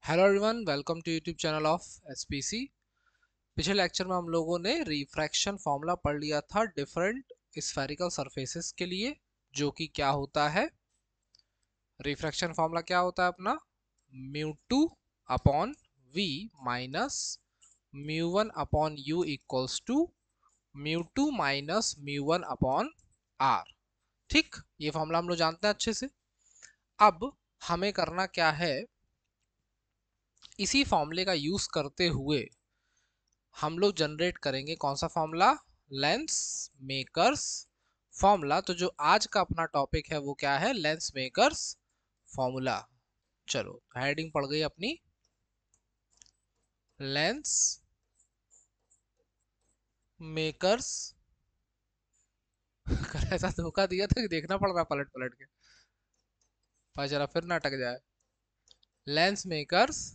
Hello everyone, welcome to YouTube channel of SPC. पिछले lecture में हम लोगों ने रिफ्रैक्शन फॉर्मूला पढ़ लिया था डिफरेंट स्फेरिकल सरफेसेस के लिए, जो कि क्या होता है। रिफ्रैक्शन फॉर्मूला क्या होता है अपना, mu two upon v minus mu one upon u equals to mu two minus mu one upon R. ठीक, ये फॉर्मूला हम लोग जानते हैं अच्छे से। अब हमें करना क्या है, इसी फॉर्मूले का यूज करते हुए हम लोग जनरेट करेंगे कौन सा फॉर्मूला, लेंस मेकर्स फॉर्मूला। तो जो आज का अपना टॉपिक है वो क्या है, लेंस मेकर्स फॉर्मूला। चलो हेडिंग पड़ गई अपनी, लेंस मेकर्स। ऐसा धोखा दिया था कि देखना पड़ रहा पलट पलट के, पर जरा फिर ना अटक जाए। Lens makers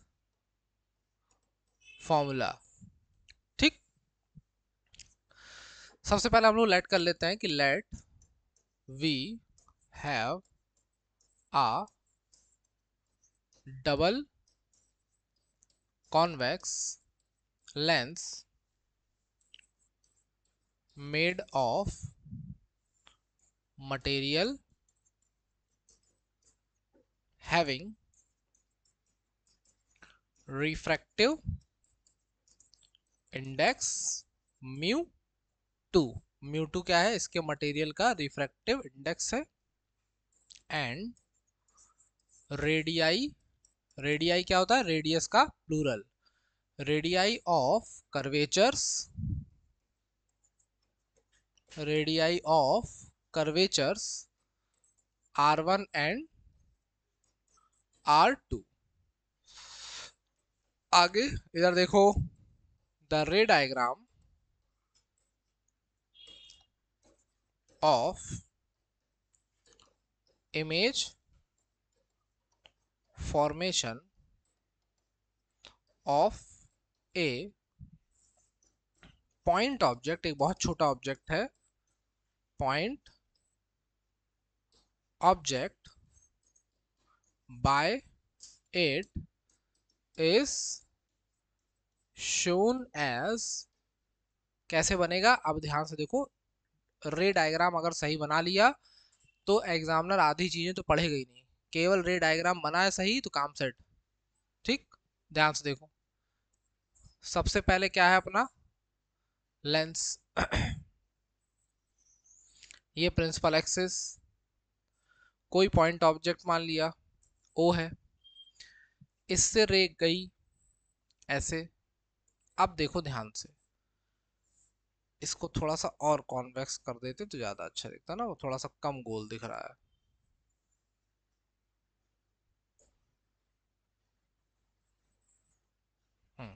formula. ठीक, सबसे पहले हम लोग लेट कर लेते हैं कि let we have a double convex lens made of material having refractive index mu 2। Mu two क्या है, इसके मटेरियल का रिफ्रैक्टिव इंडेक्स है। एंड रेडियाई, रेडियाई क्या होता है, रेडियस का plural, radii of curvatures, radii of curvatures R1 and R2। आगे इधर देखो, the ray diagram of image formation of a point object, एक बहुत छोटा ऑब्जेक्ट है, point object by it is shown as। कैसे बनेगा, अब ध्यान से देखो, रे डायग्राम अगर सही बना लिया तो एग्जामिनर आधी चीजें तो पढ़ेगा ही नहीं, केवल रे डायग्राम बनाए सही तो काम सेट। ठीक, ध्यान से देखो, सबसे पहले क्या है अपना लेंस। ये प्रिंसिपल एक्सिस, कोई पॉइंट ऑब्जेक्ट मान लिया ओ है, इससे रे गई ऐसे। अब देखो ध्यान से, इसको थोड़ा सा और कॉन्वेक्स कर देते तो ज्यादा अच्छा दिखता ना, वो थोड़ा सा कम गोल दिख रहा है।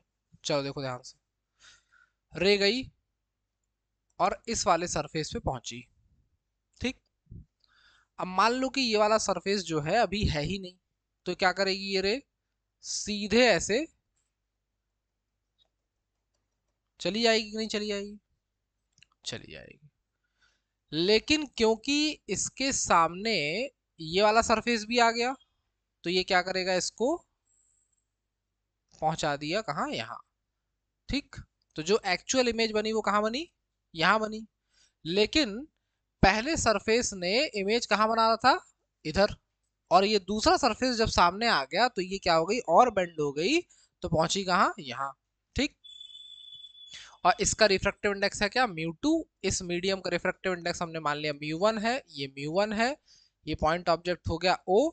चलो देखो ध्यान से, रे गई और इस वाले सरफेस पे पहुंची। ठीक, अब मान लो कि ये वाला सरफेस जो है अभी है ही नहीं, तो क्या करेगी ये रे, सीधे ऐसे चली जाएगी कि नहीं चली जाएगी, चली जाएगी। लेकिन क्योंकि इसके सामने ये वाला सरफेस भी आ गया, तो ये क्या करेगा, इसको पहुंचा दिया कहाँ, यहाँ। ठीक, तो जो एक्चुअल इमेज बनी वो कहाँ बनी, यहाँ बनी। लेकिन पहले सरफेस ने इमेज कहाँ बना रहा था, इधर। और ये दूसरा सरफेस जब सामने आ गया तो ये क्या हो गई, और बेंड हो गई, तो पहुंची कहाँ, यहाँ। ठीक, और इसका रिफ्रैक्टिव इंडेक्स है क्या, म्यू टू। इस मीडियम का रिफ्रैक्टिव इंडेक्स हमने मान लिया म्यू वन है, ये म्यू वन है, ये पॉइंट ऑब्जेक्ट हो गया ओ।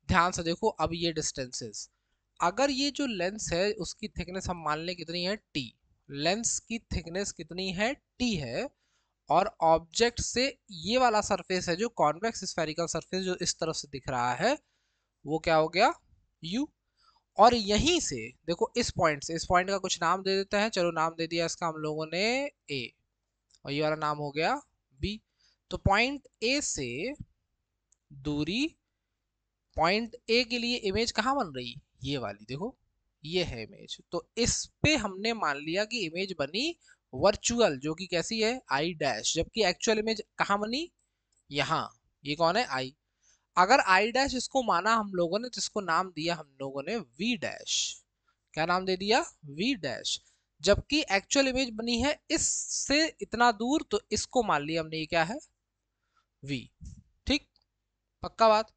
ध्यान से देखो, अब ये डिस्टेंसेस, अगर ये जो लेंस है उसकी थिकनेस हम मान लें कितनी है, टी। लेंस की थिकनेस कितनी है, टी है। और ऑब्जेक्ट से ये वाला सरफेस है जो कॉन्वेक्स स्फेरिकल सरफेस जो इस तरफ से दिख रहा है, वो क्या हो गया, यू। और यहीं से देखो, इस पॉइंट से, इस पॉइंट का कुछ नाम दे देते हैं, चलो नाम दे दिया इसका हम लोगों ने ए, और ये वाला नाम हो गया बी। तो पॉइंट ए से दूरी, पॉइंट ए के लिए इमेज कहाँ बन रही, ये वाली देखो, ये है इमेज। तो इस पे हमने मान लिया कि इमेज बनी वर्चुअल, जो कि कैसी है, आई डैश, जबकि एक्चुअल इमेज कहाँ बनी, यहाँ। ये कौन है, आई। अगर आई डैश इसको माना हम लोगों ने तो इसको नाम दिया हम लोगों ने वी डैश। क्या नाम दे दिया? V dash. जबकि एक्चुअल इमेज बनी है इससे इतना दूर, तो इसको मान लिया हमने ये क्या है? वी। ठीक, पक्का बात।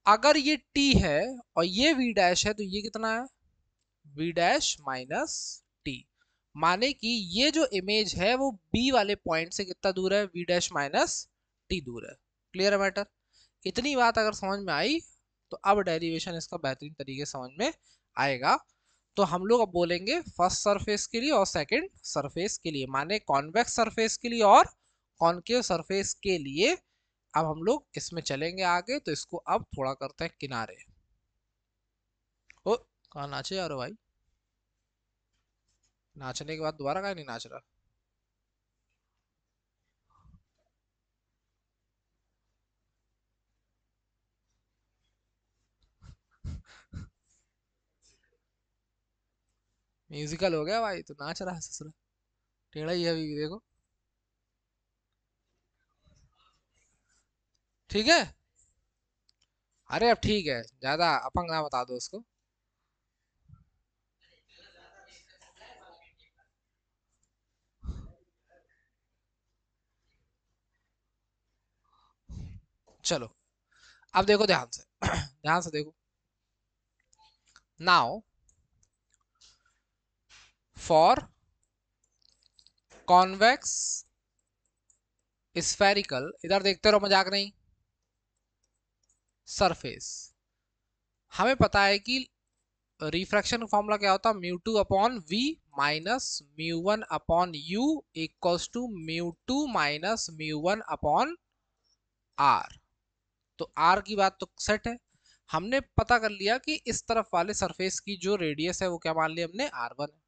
अगर ये टी है और ये वी डैश है तो ये कितना है? V dash minus t. माने कि ये जो इमेज है वो बी वाले पॉइंट से कितना दूर है? वी डैश माइनस टी दूर है। क्लियर है मैटर? इतनी बात अगर समझ में आई तो अब डेरिवेशन इसका बेहतरीन तरीके से समझ में आएगा। तो हम लोग अब बोलेंगे फर्स्ट सरफेस के लिए और सेकंड सरफेस के लिए, माने कॉन्वेक्स सरफेस के लिए और कॉनकेव सरफेस के लिए। अब हम लोग इसमें चलेंगे आगे, तो इसको अब थोड़ा करते हैं किनारे। ओ, कहाँ नाचे यार भाई? नाचने के बाद दोबारा कहाँ नहीं नाच रहा? म्यूजिकल हो गया भाई, तो नाच रहा है ससुरा। टेढ़ा ही है अभी भी, देखो। ठीक है। अरे अब ठीक है, ज्यादा अपंग ना बता दो उसको। चलो, अब देखो ध्यान से ध्यान से देखो। नाउ फॉर कॉन्वेक्स स्फेरिकल, इधर देखते रहो, मजाक नहीं, सरफेस, हमें पता है कि रिफ्रैक्शन का फॉर्मूला क्या होता है? Mu two upon v minus mu one upon u equals to mu two minus mu one upon R. तो आर की बात तो सेट है। हमने पता कर लिया कि इस तरफ वाले सरफेस की जो रेडियस है वो क्या मान लिया हमने? आर वन है।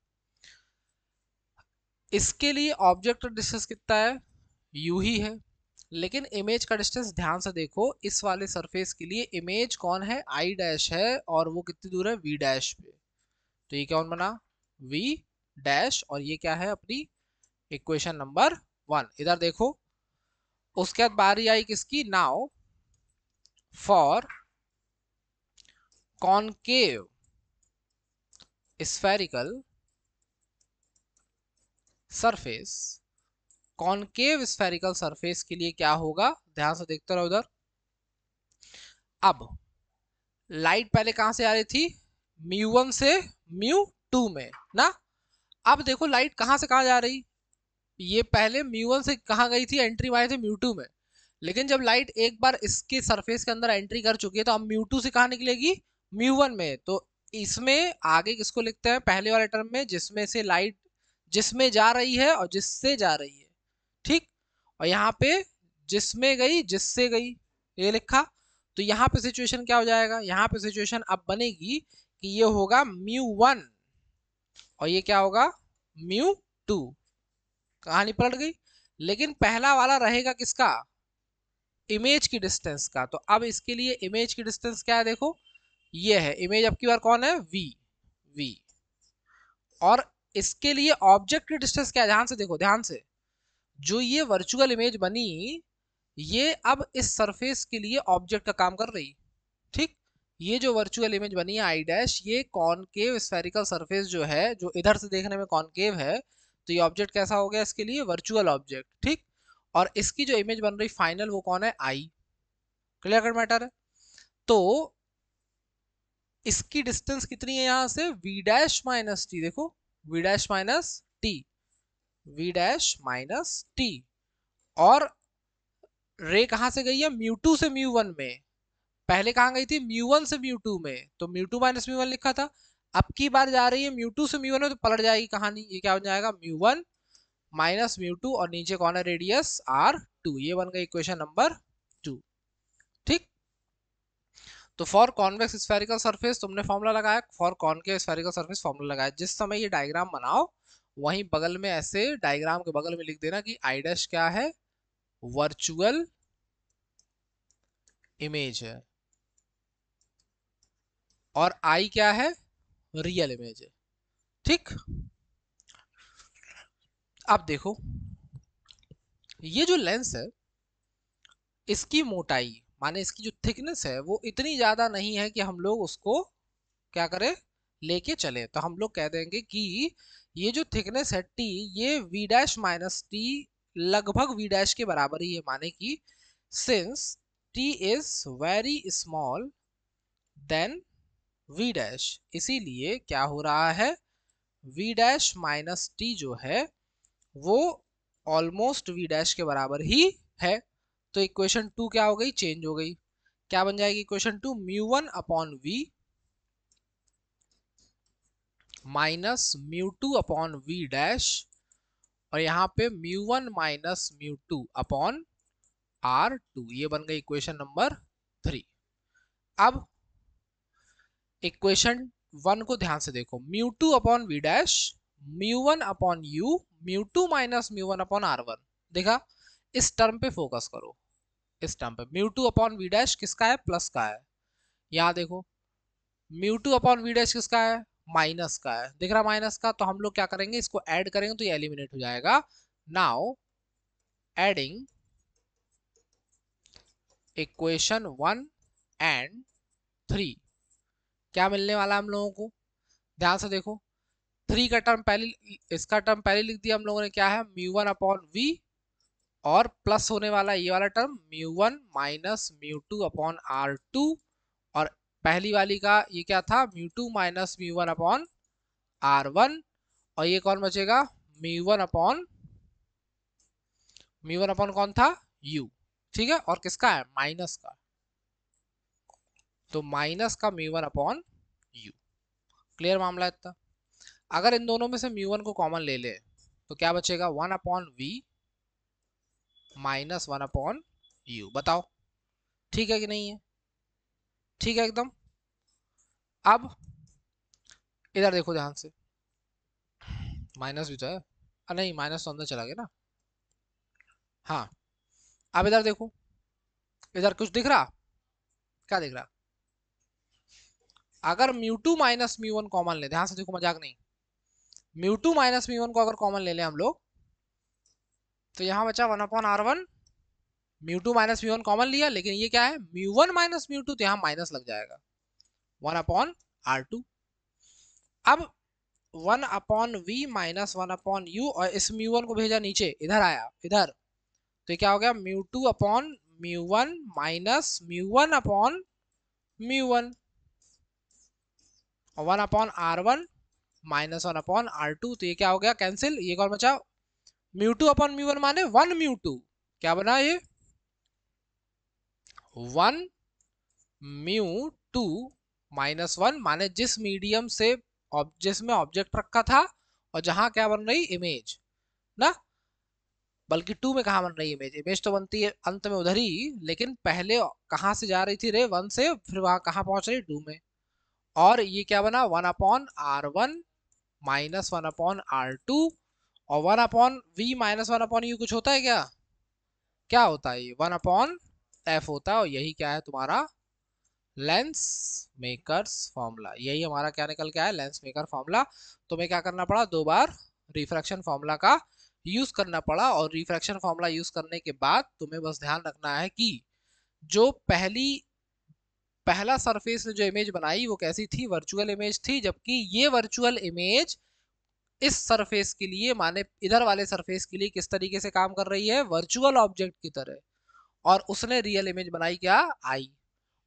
इसके लिए ऑब्जेक्ट डिस्टेंस कितना है? यू ही है। लेकिन इमेज का डिस्टेंस ध्यान से देखो, इस वाले सरफेस के लिए इमेज कौन है? आई डैश है, और वो कितनी दूर है? वी डैश पे। तो ये कौन बना? V dash. और ये क्या है? अपनी इक्वेशन नंबर वन। इधर देखो, उसके बाद बारी आई किसकी? Now for concave spherical surface, concave spherical surface के लिए क्या होगा? ध्यान से देखते रहो उधर। अब लाइट पहले कहां से आ रही थी? म्यू वन से म्यू टू में ना। अब देखो लाइट कहां से कहां जा रही? ये पहले म्यू वन से कहां गई थी? एंट्री मारे थे म्यू टू में। लेकिन जब लाइट एक बार इसके सरफेस के अंदर एंट्री कर चुकी है तो अब म्यू टू से कहां निकलेगी? म्यू वन में। तो इसमें आगे किसको लिखते हैं? पहले वाले टर्म में, जिसमें से लाइट जिसमें जा रही है और जिससे जा रही है। ठीक। और यहाँ पे जिसमें गई जिससे गई, ये लिखा। तो यहाँ पे सिचुएशन क्या हो जाएगा? यहाँ पे सिचुएशन अब बनेगी कि ये होगा म्यू वन और ये क्या होगा? Mu two. कहानी पलट गई। लेकिन पहला वाला रहेगा किसका? इमेज की डिस्टेंस का। तो अब इसके लिए इमेज की डिस्टेंस क्या है? देखो, ये है इमेज। अब की बार कौन है? वी। वी। और इसके लिए ऑब्जेक्ट की डिस्टेंस क्या है? ध्यान से देखो, ध्यान से। जो ये वर्चुअल इमेज बनी, ये अब इस सरफेस के लिए ऑब्जेक्ट का काम कर रही। ठीक। ये जो वर्चुअल इमेज बनी है आई डैश, ये कॉनकेव स्फेरिकल सरफेस जो है, जो इधर से देखने में कॉनकेव है, तो ये ऑब्जेक्ट कैसा हो गया इसके लिए? Virtual object. ठीक। और इसकी जो इमेज बन रही फाइनल, वो कौन है? आई। क्लियर कट मैटर है? तो इसकी डिस्टेंस कितनी है यहां से? V dash minus T. देखो, V dash minus T, we dash minus T. और रे कहां से गई है? म्यू टू से म्यू वन में। पहले कहां गई थी? म्यू वन से म्यू टू में, तो mu two minus mu one लिखा था। अब की बार जा रही है म्यू टू से म्यू वन में, तो पलट जाएगी कहानी। ये क्या बन जाएगा? Mu one minus mu two, और नीचे कौन है? Radius R two. ये बन गई इक्वेशन नंबर टू। ठीक। तो फॉर कॉन्वेक्स स्फेरिकल सरफेस तुमने फॉर्मूला लगाया, for concave spherical surface formula लगाया। जिस समय ये डायग्राम बनाओ, वहीं बगल में ऐसे डायग्राम के बगल में लिख देना कि आई डैश क्या है? वर्चुअल इमेज है, और आई क्या है? रियल इमेज है। ठीक। अब देखो, ये जो लेंस है, इसकी मोटाई, माने इसकी जो थिकनेस है वो इतनी ज्यादा नहीं है कि हम लोग उसको क्या करें, लेके चले, तो हम लोग कह देंगे कि ये जो थिकनेस है टी, ये वी डैश माइनस टी लगभग वी डैश के बराबर ही है। माने कि since t is very small then v dash, इसीलिए क्या हो रहा है, वी डैश माइनस टी जो है वो ऑलमोस्ट वी डैश के बराबर ही है। तो इक्वेशन 2 क्या हो गई, चेंज हो गई। क्या बन जाएगी equation 2, mu 1 upon v minus mu 2 upon v dash, और यहाँ पे mu 1 minus mu 2 upon R2, ये बन गई इक्वेशन नंबर 3। अब इक्वेशन 1 को ध्यान से देखो, mu 2 upon v dash, mu 1 upon u, mu 2 minus mu 1 upon R1। देखा, इस टर्म पे फोकस करो, इस टर्म पे म्यू 2 अपॉन वी डैश किसका है, प्लस का है। यहाँ देखो म्यू 2 अपॉन वी डैश किसका है, माइनस का है, दिख रहा माइनस का, तो हम लोग क्या करेंगे, इसको ऐड करेंगे तो ये एलिमिनेट हो जाएगा। नाउ एडिंग इक्वेशन 1 एंड 3, क्या मिलने वाला है हम लोगों को, ध्यान से देखो, 3 का टर्म पहले, इसका टर्म पहले लिख दिया हम लोगों ने, क्या है म्यू 1 अपॉन वी, और प्लस होने वाला ये वाला term mu 1 minus mu 2 upon R2, और पहली वाली का ये क्या था, mu 2 minus mu 1 upon R1, और ये कौन बचेगा, म्यू 1 अपॉन कौन था, u, ठीक है, और किसका है, माइनस का, तो माइनस का म्यू 1 अपॉन u। क्लियर मामला है इतना। अगर इन दोनों में से म्यू 1 को कॉमन ले ले तो क्या बचेगा, 1 upon v minus 1 upon u. बताओ ठीक है कि नहीं है, ठीक है एकदम। अब इधर देखो ध्यान से, माइनस भी तो है, नहीं माइनस तो अंदर चला गया ना, हाँ। अब इधर देखो, इधर कुछ दिख रहा, क्या दिख रहा, अगर म्यू 2 माइनस म्यू 1 कॉमन ले, ध्यान से देखो मजाक नहीं, म्यू 2 माइनस म्यू 1 को अगर कॉमन ले लें हम लोग, तो यहाँ बचा 1 upon R1, mu 2 minus mu 1 common लिया, लेकिन ये क्या है म्यू 1 माइनस म्यू 2, तो यहाँ माइनस लग जाएगा 1 अपॉन R2। अब 1 upon v minus 1 upon u, और इस म्यू 1 को भेजा नीचे, इधर आया इधर, तो क्या हो गया mu 2 upon mu 1 minus mu 1 upon mu 1, और 1 upon R1 minus 1 upon R2, तो ये क्या हो गया कैंसिल, ये कौन बचा, म्यू 2 अपॉन म्यू 1 माने 1 म्यू 2, क्या बना ये 1 म्यू 2 माइनस 1, माने जिस मीडियम से जिसमें ऑब्जेक्ट रखा था, और जहां क्या बन रही इमेज ना, बल्कि 2 में कहा बन रही इमेज, इमेज तो बनती है अंत में उधर ही, लेकिन पहले कहां से जा रही थी रे, 1 से, फिर वहां कहां पहुंच रही 2 में, और ये क्या बना 1 upon R1 minus 1 upon R2, और 1 upon v minus 1 upon u कुछ होता है क्या, क्या होता है ये 1 अपॉन एफ होता है, और यही क्या है तुम्हारा लेंस मेकर्स फॉर्मूला, यही हमारा क्या निकल के आया, लेंस मेकर फॉर्मूला। तुम्हें क्या करना पड़ा, 2 बार रिफ्रैक्शन फॉर्मूला का यूज करना पड़ा, और रिफ्रैक्शन फॉर्मूला यूज करने के बाद तुम्हें बस ध्यान रखना है कि जो पहला सरफेस ने जो इमेज बनाई वो कैसी थी, वर्चुअल इमेज थी, जबकि ये वर्चुअल इमेज इस सरफेस के लिए, माने इधर वाले सरफेस के लिए किस तरीके से काम कर रही है, वर्चुअल ऑब्जेक्ट की तरह, और उसने रियल इमेज बनाई क्या, आई।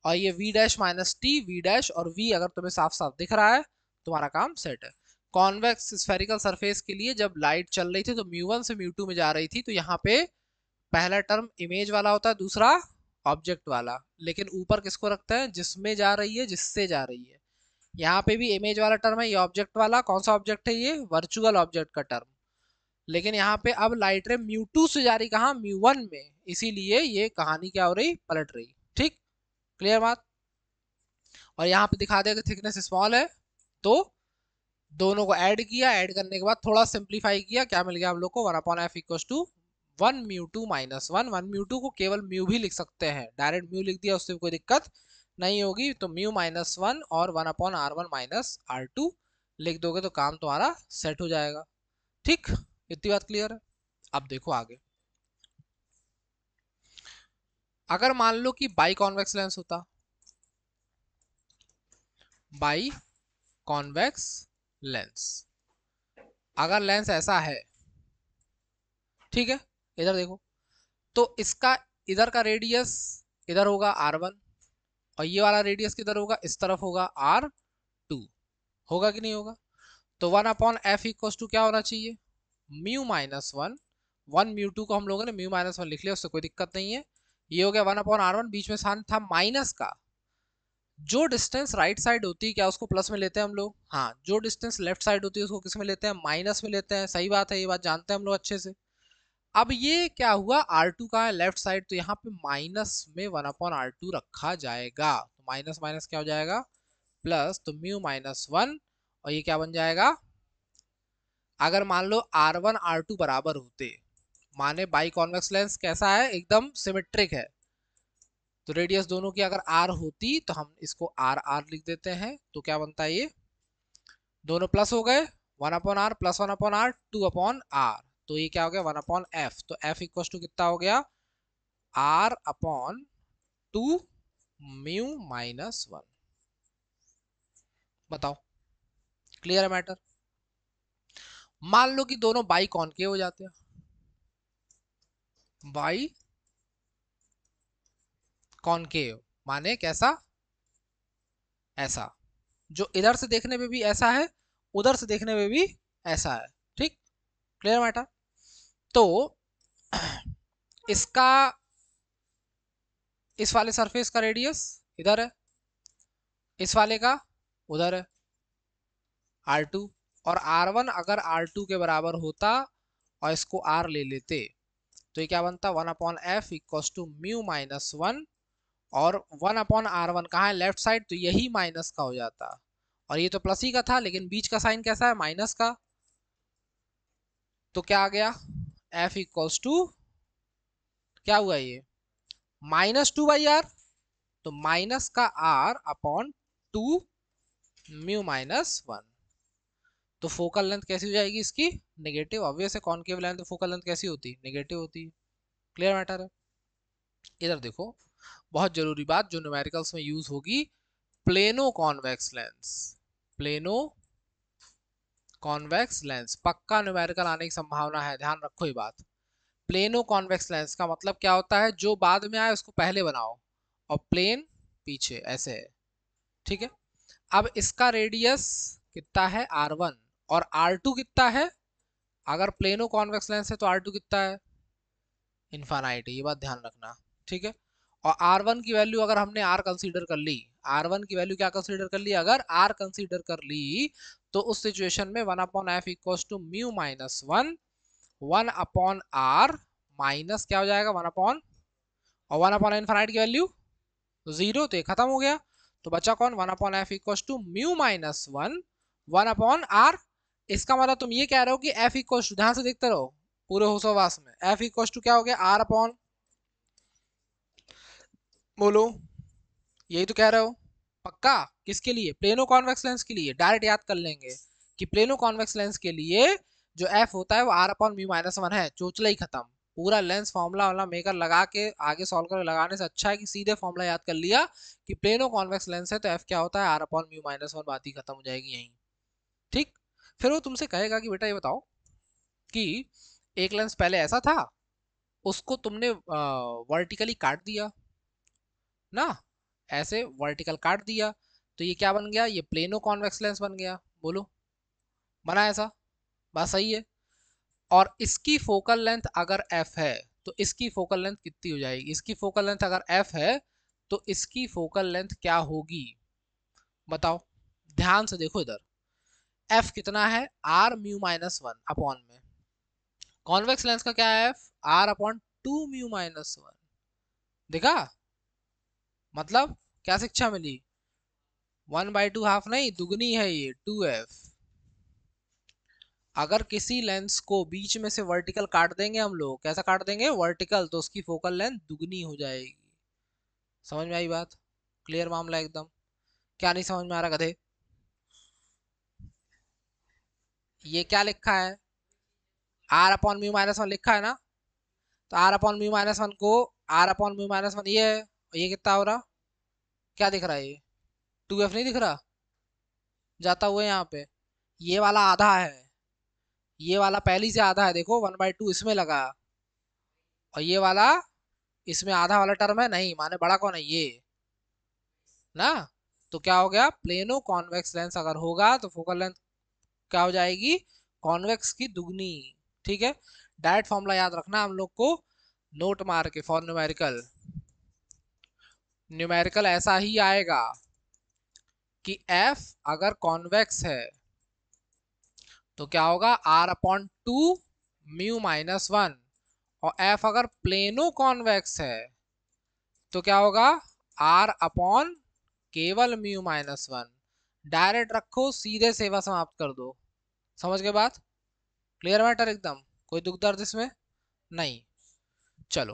और ये v dash minus T, we dash और वी अगर तुम्हें साफ साफ दिख रहा है, तुम्हारा काम सेट है। कॉन्वेक्स स्फेरिकल सरफेस के लिए जब लाइट चल रही थी तो म्यू 1 से म्यू 2 में जा रही थी, तो यहाँ पे पहला टर्म इमेज वाला होता है, दूसरा ऑब्जेक्ट वाला, लेकिन ऊपर किसको रखते हैं, जिसमें जा रही है, जिससे जा रही है। यहाँ पे भी इमेज वाला टर्म है, ये ऑब्जेक्ट वाला, कौन सा ऑब्जेक्ट है, ये वर्चुअल ऑब्जेक्ट का टर्म, लेकिन यहाँ पे अब लाइट रे म्यू 2 से जा रही कहाँ, म्यू 1 में, इसीलिए ये कहानी क्या हो रही, पलट रही। ठीक, क्लियर बात। और यहाँ पे दिखा दिया कि थिकनेस स्मॉल है, तो दोनों को ऐड किया, ऐड करने के बाद थोड़ा सिंप्लीफाई किया, क्या मिल गया हम लोग को, 1 upon f equal to 1 mu 2 minus 1, 1 mu 2 को केवल म्यू भी लिख सकते हैं, डायरेक्ट म्यू लिख दिया, उससे कोई दिक्कत नहीं होगी, तो म्यू माइनस 1 और 1 अपॉन R1 माइनस R2 लिख दोगे तो काम तुम्हारा सेट हो जाएगा। ठीक, इतनी बात क्लियर है। अब देखो आगे, अगर मान लो कि बाई कॉन्वेक्स लेंस होता, बाई कॉन्वेक्स लेंस, अगर लेंस ऐसा है, ठीक है, इधर देखो, तो इसका इधर का रेडियस इधर होगा r1 और ये वाला रेडियस किधर होगा, इस तरफ होगा r2, होगा कि नहीं होगा? तो 1/f इक्वल्स टू क्या होना चाहिए, mu minus one, mu two को हम लोगों ने म्यू माइनस वन लिख लिया, उससे कोई दिक्कत नहीं है। ये हो गया 1/r1, बीच में साइन था माइनस का। जो डिस्टेंस राइट साइड होती है क्या उसको प्लस में लेते हैं हम लोग? हाँ। जो डिस्टेंस लेफ्ट साइड होती है उसको किस में लेते हैं, माइनस में लेते हैं। सही बात है, ये बात जानते हैं हम लोग अच्छे से। अब ये क्या हुआ, R2 का है लेफ्ट साइड, तो यहाँ पे माइनस में 1/R2 रखा जाएगा, तो माइनस माइनस क्या हो जाएगा, प्लस, तो म्यू माइनस वन, और ये क्या बन जाएगा, अगर मान लो R1 R2 बराबर होते, माने बाई कॉन्वेक्स लेंस कैसा है, एकदम सिमेट्रिक है, तो रेडियस दोनों की अगर R होती तो हम इसको R R लिख देते हैं, तो क्या बनता है, ये दोनों प्लस हो गए, 1/R प्लस 1/R 2/R, तो ये क्या हो गया 1/f, तो f इक्वल टू कितना हो गया, R/2 म्यू माइनस वन। बताओ, क्लियर है मैटर? मान लो कि दोनों बाई कॉनकेव हो जाते हैं, बाई कॉनकेव माने कैसा, ऐसा, जो इधर से देखने में भी ऐसा है, उधर से देखने में भी ऐसा है, ठीक, क्लियर मैटर? तो इसका, इस वाले सरफेस का रेडियस इधर है, इस वाले का उधर है R2, और R1 अगर R2 के बराबर होता और इसको R ले लेते, तो ये क्या बनता, 1/f equals to mu minus one, और 1/R1 कहाँ है, लेफ्ट साइड, तो यही माइनस का हो जाता, और ये तो प्लस ही का था, लेकिन बीच का साइन कैसा है, माइनस का, तो क्या आ गया, f इक्वल्स टू क्या हुआ, ये -2/r, तो माइनस का r/2 म्यू माइनस वन। तो फोकल लेंथ कैसी हो जाएगी इसकी, नेगेटिव, ऑब्वियस है, कॉनकेव लेंथ तो फोकल लेंथ कैसी होती है, नेगेटिव होती है। क्लियर मैटर है? इधर देखो, बहुत जरूरी बात जो न्यूमेरिकल्स में यूज होगी, plano convex lens, plano convex lens, पक्का न्यूमेरिकल आने की संभावना है, ध्यान रखो ये बात। प्लेनो कॉन्वेक्स लेंस का मतलब क्या होता है, जो बाद में आए उसको पहले बनाओ और प्लेन पीछे, ऐसे है, ठीक है। अब इसका रेडियस कितना है R1 और R2 कितना है, अगर प्लेनो कॉन्वेक्स लेंस है तो R2 कितना है, इनफाइनाइट है, ये बात ध्यान रखना, ठीक है। और R1 की वैल्यू अगर हमने R कंसीडर कर ली, R1 की वैल्यू क्या कंसीडर कर ली, अगर R कंसीडर कर ली, तो उस सिचुएशन में 1/f equals to mu minus one, 1/r minus क्या हो जाएगा 1/, और 1/, इनफाइनाइट की वैल्यू 0, तो ये खत्म हो गया, तो बचा कौन, 1/f equals to mu minus one, 1/r। इसका मतलब तुम ये कह रहे हो कि f इक्वल्स टू, ध्यान से देखते रहो पूरे होशोवास में, f इक्वल्स टू क्या हो गया, r/, बोलो, यही तो कह रहे हो, पक्का? किसके लिए, प्लेनो कॉन्वेक्स लेंस के लिए, डायरेक्ट याद कर लेंगे कि प्लेनो कॉन्वेक्स लेंस के लिए जो f होता है वो r/μ-1 है, चोचला ही खत्म। पूरा लेंस फॉर्मूला वाला मेकर लगा के आगे सॉल्व कर लगाने से अच्छा है कि सीधे फॉर्मूला याद कर लिया कि प्लेनो कॉन्वेक्स लेंस है तो f क्या होता है, r/μ-1, बात ही खत्म हो जाएगी यहीं, ठीक। फिर वो तुमसे कहेगा कि बेटा ये बताओ कि एक लेंस पहले ऐसा था, उसको तुमने वर्टिकली काट दिया ना, ऐसे वर्टिकल काट दिया, तो ये क्या बन गया, ये प्लेनो कॉन्वेक्स लेंस बन गया, बोलो बना ऐसा, बात सही है। और इसकी फोकल लेंथ अगर f है, तो इसकी फोकल लेंथ कितनी हो जाएगी, इसकी फोकल लेंथ अगर f है तो इसकी फोकल लेंथ क्या होगी, बताओ, ध्यान से देखो इधर, f कितना है, r/μ-1 में, कॉन्वेक्स लेंस का क्या है f, r/2/μ-1, देखा, मतलब क्या शिक्षा मिली, 1/2 हाफ नहीं, दुगनी है ये 2f। अगर किसी लेंस को बीच में से वर्टिकल काट देंगे हम लोग, कैसा काट देंगे, वर्टिकल, तो उसकी फोकल लेंथ दुगनी हो जाएगी। समझ में आई बात, क्लियर मामला एकदम, क्या नहीं समझ में आ रहा गधे, ये क्या लिखा है, r/μ-1 लिखा है ना, तो r/μ-1 को R upon mu minus one ये है, और ये कितना हो रहा, क्या दिख रहा है ये 2f नहीं दिख रहा जाता हुआ यहाँ पे, ये वाला आधा है, ये वाला पहली से आधा है, देखो 1/2 इसमें लगा, और ये वाला इसमें आधा वाला टर्म है नहीं, माने बड़ा कौन है ये ना। तो क्या हो गया, प्लेनो कॉन्वेक्स लेंस अगर होगा तो फोकल लेंथ क्या हो जाएगी, कॉन्वेक्स की दुगनी। ठीक है, डायरेक्ट फॉर्मूला याद रखना हम लोग को, नोट मार के फॉर न्यूमेरिकल, न्यूमेरिकल ऐसा ही आएगा कि f अगर कॉन्वेक्स है तो क्या होगा r upon 2 mu minus one, और f अगर प्लेनो कॉन्वेक्स है तो क्या होगा r अपॉन केवल म्यू माइनस वन। डायरेक्ट रखो, सीधे सेवा समाप्त कर दो, समझ गए बात, क्लियर मैटर एकदम, कोई दुख दर्द इसमें नहीं। चलो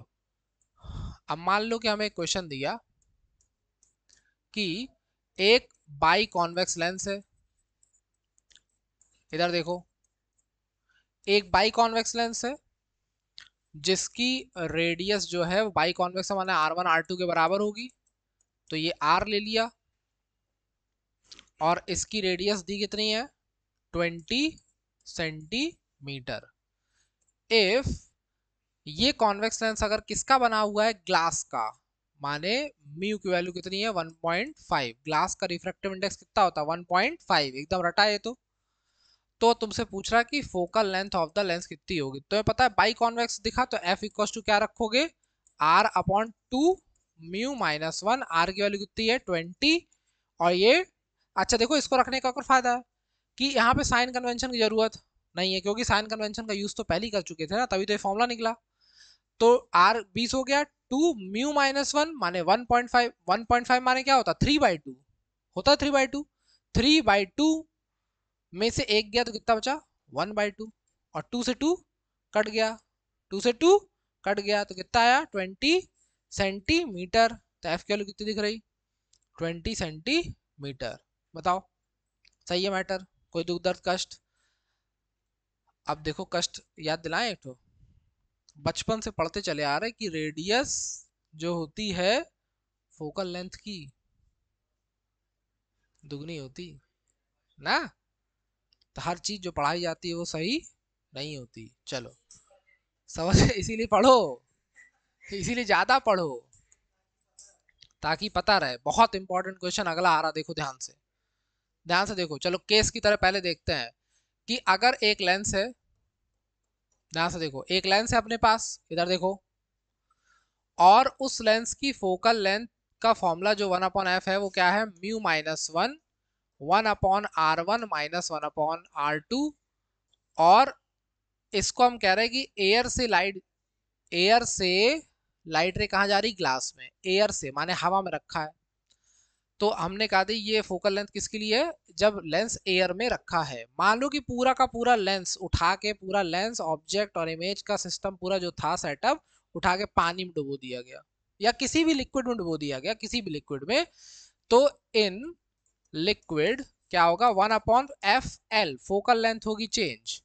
अब मान लो कि हमें एक क्वेश्चन दिया कि एक बाई कॉन्वेक्स लेंस है, इधर देखो, एक बाई कॉन्वेक्स लेंस है जिसकी रेडियस जो है वो बाई कॉन्वेक्स माने r1 r2 के बराबर होगी, तो ये r ले लिया, और इसकी रेडियस दी कितनी है 20 सेंटीमीटर। इफ ये कॉन्वेक्स लेंस अगर किसका बना हुआ है, ग्लास का, माने म्यू की वैल्यू कितनी है 1.5, ग्लास का रिफ्रैक्टिव इंडेक्स कितना होता है 1.5, एकदम रटा है तो तुमसे पूछ रहा है कि focal length of the lens कितनी होगी, तुम्हें पता है बाई कॉन्वेक्स दिखा तो f इक्वल टू क्या रखोगे, r upon 2 mu minus one, r की वैल्यू कितनी है 20, और ये अच्छा देखो इसको रखने का और फायदा है कि यहाँ पे साइन कन्वेंशन की जरूरत नहीं है, क्योंकि साइन कन्वेंशन का यूज तो पहले ही कर चुके थे ना, तभी तो ये फॉर्मूला निकला। तो r 20 हो गया, 2 म्यू माइनस वन माने 1.5, 1.5 माने क्या होता 3/2 होता है, 3/2, 3/2 में से एक गया तो कितना बचा 1/2, और 2 से 2 कट गया, 2 से 2 कट गया तो कितना आया 20 सेंटीमीटर। तो एफ की वैल्यू कितनी दिख रही 20 सेंटीमीटर। बताओ सही है मैटर, कोई दुख दर्द कष्ट। अब देखो कष्ट याद दिलाएं एक तो, बचपन से पढ़ते चले आ रहे कि रेडियस जो होती है फोकल लेंथ की दुगनी होती ना, तो हर चीज जो पढ़ाई जाती है वो सही नहीं होती। चलो समझ, इसीलिए पढ़ो, इसीलिए ज्यादा पढ़ो ताकि पता रहे। बहुत इंपॉर्टेंट क्वेश्चन अगला आ रहा, देखो ध्यान से, ध्यान से देखो। चलो केस की तरह पहले देखते हैं कि अगर एक लेंस है, ध्यान से देखो, एक लेंस है अपने पास, इधर देखो, और उस लेंस की फोकल लेंथ का फॉर्मूला जो 1/f है वो क्या है mu minus one, 1/r1 minus 1/r2, और इसको हम कह रहे हैं कि एयर से लाइट रे कहाँ जा रही ग्लास में, एयर से माने हवा में रखा है। तो हमने कहा था ये फोकल लेंथ किसके लिए है, जब लेंस एयर में रखा है। मान लो कि पूरा का पूरा लेंस उठा के, पूरा लेंस ऑब्जेक्ट और इमेज का सिस्टम पूरा जो था सेटअप उठा के पानी में डुबो दिया गया, या किसी भी लिक्विड में डुबो दिया गया, किसी भी लिक्विड में, तो इन लिक्विड क्या होगा 1/f(l) फोकल लेंथ होगी चेंज।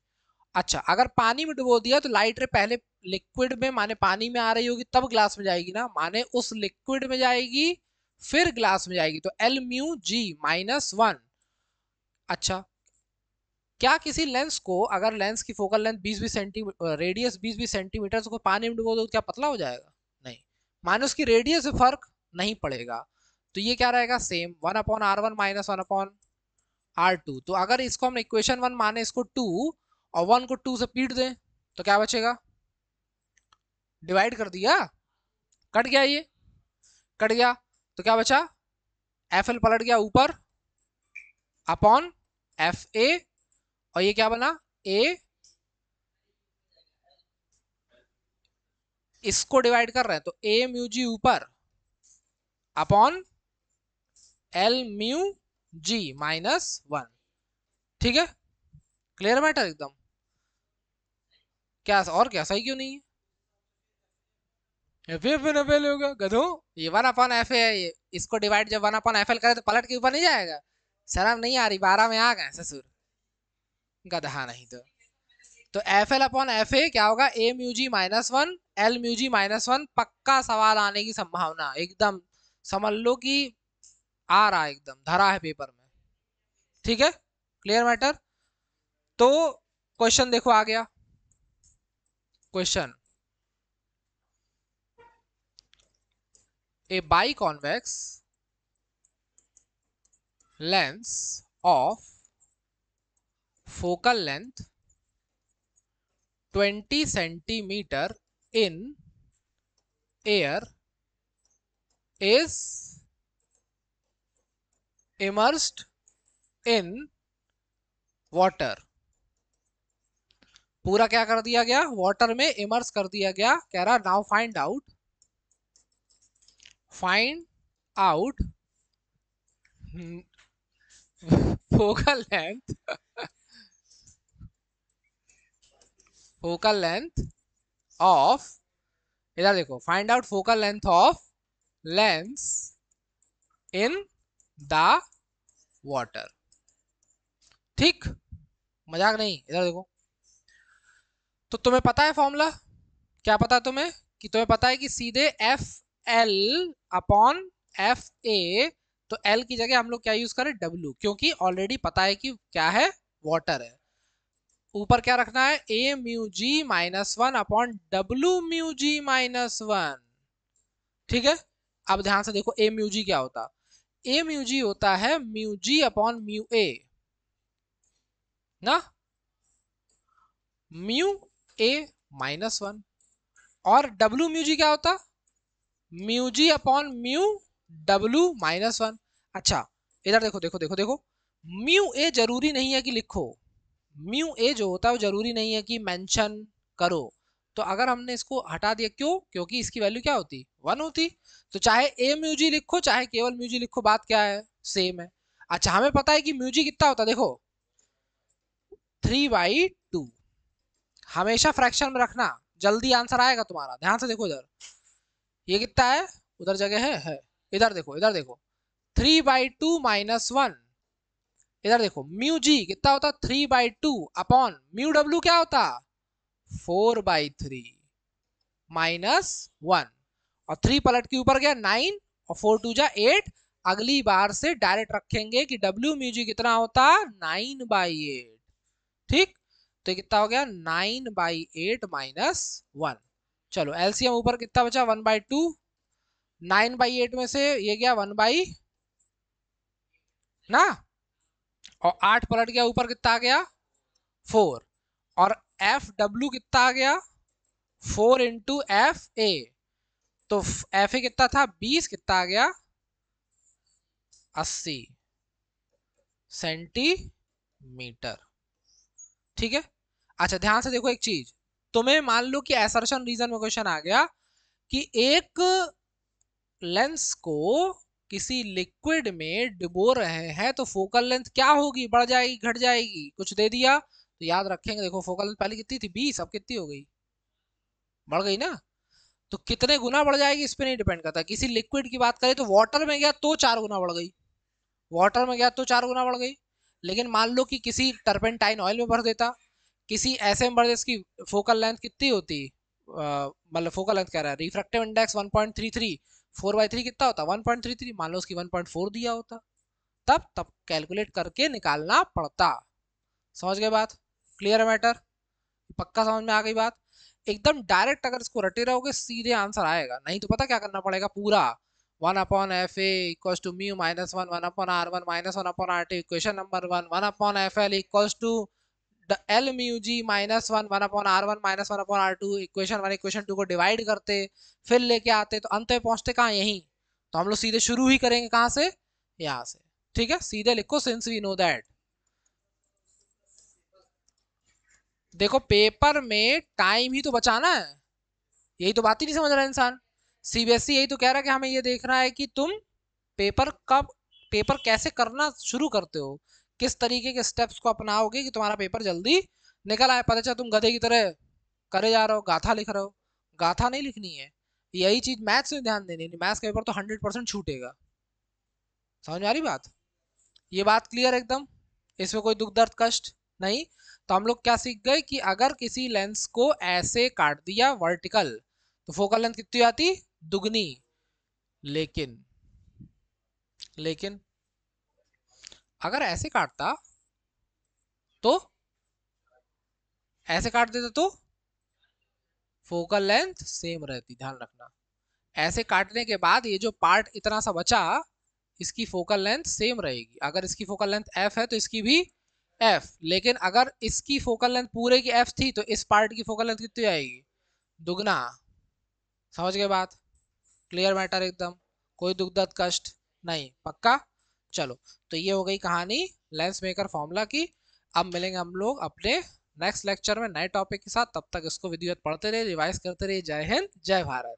अच्छा अगर पानी में डुबो दिया तो लाइट रे पहले लिक्विड में माने पानी में आ रही होगी तब ग्लास में जाएगी ना, माने उस लिक्विड में जाएगी फिर ग्लास में जाएगी, तो L mu G minus one. अच्छा क्या किसी लेंस को अगर लेंस की focal length 20-20 centimetre, radius 20-20 centimetre को पानी में डुबो दो क्या पतला हो जाएगा, नहीं, माने उसकी रेडियस से फर्क नहीं पड़ेगा। तो ये क्या रहेगा सेम 1/r1 माइनस 1/r2। तो अगर इसको हम इक्वेशन 1 माने इसको 2 और 1 को 2 से पीट दें तो क्या बचेगा, डिवाइड कर दिया, कट गया, ये कट गया, तो क्या बचा एफ एल पलट गया ऊपर अपॉन एफ ए, और ये क्या बना ए, इसको डिवाइड कर रहे हैं तो ए म्यू जी ऊपर upon L mu G minus one. ठीक है, क्लियर मैटर एकदम, क्या और क्या सही क्यों नहीं है, एफ होगा गधो, ये 1/f है, ये इसको डिवाइड जब 1/f करे तो पलट के ऊपर नहीं जाएगा, शर्म नहीं आ रही, 12 में आ गए ससुर, गधा नहीं तो। तो F L upon F A क्या होगा, ए mu G minus one L mu G minus one. पक्का सवाल आने की संभावना एकदम समझ लो कि आ रहा है, एकदम धरा है पेपर में। ठीक है, क्लियर मैटर। तो क्वेश्चन देखो आ गया question, a biconvex lens of focal length 20 centimeter in air is immersed in water। पूरा क्या कर दिया गया, वाटर में इमर्स कर दिया गया। कह रहा now find out focal length of, इधर देखो, find out focal length of lens in the water. ठीक, मजाक नहीं, इधर देखो। तो तुम्हें पता है फॉर्मूला, क्या पता है तुम्हें, कि तुम्हें पता है कि सीधे F L upon F A, तो एल की जगह हम लोग क्या यूज करें, डब्ल्यू, क्योंकि ऑलरेडी पता है कि क्या है, वाटर है। ऊपर क्या रखना है, A mu G minus one upon W mu G minus one. ठीक है, अब ध्यान से देखो ए म्यू जी क्या होता, ए म्यू जी होता है mu G upon mu A ना, म्यू ए माइनस वन। और डब्ल्यू म्यू जी क्या होता, mu G upon mu W minus one. अच्छा, इधर देखो देखो देखो देखो, म्यू ए जरूरी नहीं है कि लिखो, म्यू ए जो होता है वो जरूरी नहीं है कि मेंशन करो। तो अगर हमने इसको हटा दिया, क्यों, क्योंकि इसकी वैल्यू क्या होती, वन होती। तो चाहे ए म्यू जी लिखो चाहे केवल म्यू जी लिखो, बात क्या है, सेम है। अच्छा, हमें पता है कि म्यू जी कितना होता, देखो 3/2। हमेशा फ्रैक्शन में रखना, जल्दी आंसर आएगा तुम्हारा। ध्यान से देखो इधर, ये कितना है, उधर जगह है, इधर देखो, इधर देखो, 3/2 माइनस वन। इधर देखो म्यू जी कितना होता, 3/2 अपॉन म्यू डब्ल्यू क्या होता, 4/3 माइनस वन। और 3 पलट के ऊपर गया 9 और 4 2 जा 8। अगली बार से डायरेक्ट रखेंगे कि डब्ल्यू म्यू जी कितना होता, 9/8। ठीक, तो ये कितना हो गया, 9/8 माइनस वन। चलो एलसीएम ऊपर कितना बचा, 1/2। 9/8 में से ये गया 1 ना, और 8 पलट गया ऊपर, कितना आ गया, 4। और एफ डब्ल्यू कितना आ गया, 4 इंटू एफ ए। तो एफ ए कितना था, 20, कितना आ गया, 80 सेंटीमीटर। ठीक है। अच्छा ध्यान से देखो एक चीज, तुम्हें मान लो कि असर्शन रीजन में क्वेश्चन आ गया कि एक लेंस को किसी लिक्विड में डुबो रहे हैं तो फोकल लेंथ क्या होगी, बढ़ जाएगी घट जाएगी, कुछ दे दिया तो याद रखेंगे। देखो फोकल लेंथ पहले कितनी थी, 20, अब कितनी हो गई, बढ़ गई ना। तो कितने गुना बढ़ जाएगी इस पे नहीं डिपेंड करता। किसी लिक्विड की बात करें तो वाटर में गया तो 4 गुना बढ़ गई, वाटर में गया तो 4 गुना बढ़ गई। लेकिन मान लो कि किसी टर्पेंटाइन ऑयल में भर देता, किसी ऐसे में भर दे, इसकी फोकल लेंथ कितनी होती, मतलब फोकल लेंथ कह रहा है, रिफ्रैक्टिव इंडेक्स 1.33, 4/3 कितना होता, 1.33। मान लो उसकी 1.4 दिया होता, तब कैलकुलेट करके निकालना पड़ता। समझ गए बात, क्लियर है मैटर, पक्का समझ में आ गई बात। एकदम डायरेक्ट अगर इसको रटे रहोगे सीधे आंसर आएगा, नहीं तो पता क्या करना पड़ेगा, पूरा 1/FA equals to mu minus one, 1/R1 minus 1/R2, equation number 1, 1/FL equals to L mu G minus one, 1/R1 minus 1/R2, equation 1 equation 2 को डिवाइड करते, फिर लेके आते, तो अंत में पहुंचते कहाँ, यहीं। तो हम लोग सीधे शुरू ही करेंगे कहाँ से, यहाँ से। ठीक है, सीधे लिखो सिंस वी नो दैट। देखो पेपर में टाइम ही तो बचाना है, यही तो बात ही नहीं समझ रहा इंसान। सीबीएसई यही तो कह रहा है कि हमें ये देखना है कि तुम पेपर कब, पेपर कैसे करना शुरू करते हो, किस तरीके के स्टेप्स को अपनाओगे कि तुम्हारा पेपर जल्दी निकल आए। पता चला तुम गधे की तरह करे जा रहे हो, गाथा लिख रहे हो, गाथा नहीं लिखनी है। यही चीज मैथ्स में ध्यान देनी है, मैथ्स का पेपर तो 100% छूटेगा। समझ में आ रही बात, ये बात क्लियर एकदम, इसमें कोई दुख दर्द कष्ट नहीं। तो हम लोग क्या सीख गए कि अगर किसी लेंस को ऐसे काट दिया वर्टिकल तो फोकल लेंथ कितनी आती, दुगनी। लेकिन लेकिन अगर ऐसे काटता तो, ऐसे काट देता तो फोकल लेंथ सेम रहती, ध्यान रखना। ऐसे काटने के बाद ये जो पार्ट इतना सा बचा, इसकी फोकल लेंथ सेम रहेगी। अगर इसकी फोकल लेंथ f है तो इसकी भी f। लेकिन अगर इसकी फोकल लेंथ पूरे की f थी तो इस पार्ट की फोकल लेंथ कितनी आएगी, दुगना। समझ गए बात, क्लियर मैटर एकदम, कोई दुख दर्द कष्ट नहीं, पक्का। चलो, तो ये हो गई कहानी लेंस मेकर फॉर्मूला की। अब मिलेंगे हम लोग अपने नेक्स्ट लेक्चर में नए टॉपिक के साथ। तब तक इसको विधिवत पढ़ते रहिए, रिवाइज करते रहिए। जय हिंद, जय भारत।